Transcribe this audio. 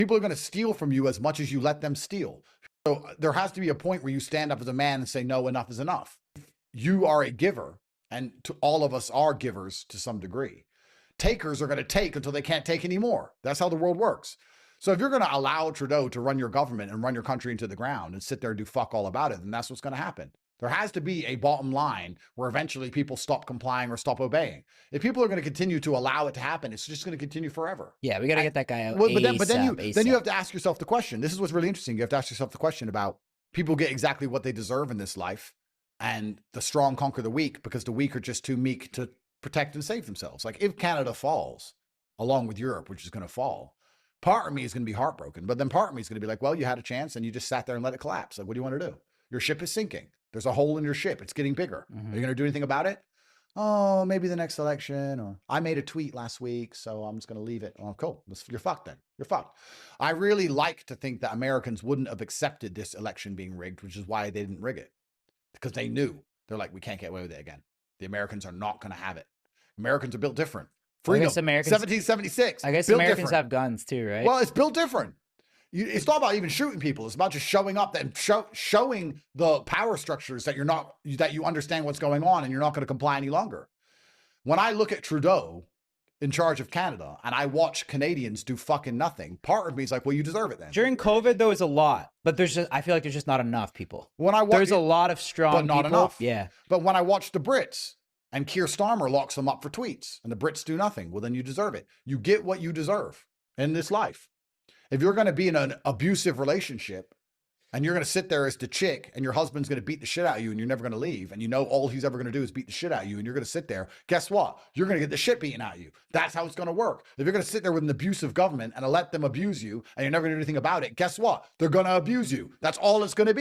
People are going to steal from you as much as you let them steal. So there has to be a point where you stand up as a man and say, no, enough is enough. You are a giver, and all of us are givers to some degree. Takers are going to take until they can't take anymore. That's how the world works. So if you're going to allow Trudeau to run your government and run your country into the ground and sit there and do fuck all about it, then that's what's going to happen. There has to be a bottom line where eventually people stop complying or stop obeying. If people are going to continue to allow it to happen, it's just going to continue forever. Yeah, we got to get that guy out. Well, but then you have to ask yourself the question. This is what's really interesting. You have to ask yourself the question about people get exactly what they deserve in this life, and the strong conquer the weak because the weak are just too meek to protect and save themselves. Like if Canada falls, along with Europe, which is going to fall, part of me is going to be heartbroken. But then part of me is going to be like, well, you had a chance and you just sat there and let it collapse. Like, what do you want to do? Your ship is sinking. There's a hole in your ship. It's getting bigger. Are you going to do anything about it? Oh, maybe the next election, or I made a tweet last week, so I'm just going to leave it. Oh, cool. You're fucked then. You're fucked. I really like to think that Americans wouldn't have accepted this election being rigged, which is why they didn't rig it. Because they knew. They're like, we can't get away with it again. The Americans are not going to have it. Americans are built different. Freedom. 1776. I guess Americans have guns too, right? Well, it's built different. It's not about even shooting people. It's about just showing up and showing the power structures that that you understand what's going on and you're not going to comply any longer. When I look at Trudeau in charge of Canada and I watch Canadians do fucking nothing, part of me is like, well, you deserve it then. During COVID, there was a lot, but I feel like there's just not enough people. There's a lot of strong but not people. Enough. Yeah. But when I watch the Brits and Keir Starmer locks them up for tweets and the Brits do nothing, well, then you deserve it. You get what you deserve in this life. If you're going to be in an abusive relationship and you're going to sit there as the chick and your husband's going to beat the shit out of you and you're never going to leave and you know all he's ever going to do is beat the shit out of you and you're going to sit there, guess what? You're going to get the shit beaten out of you. That's how it's going to work. If you're going to sit there with an abusive government and let them abuse you and you're never going to do anything about it, guess what? They're going to abuse you. That's all it's going to be.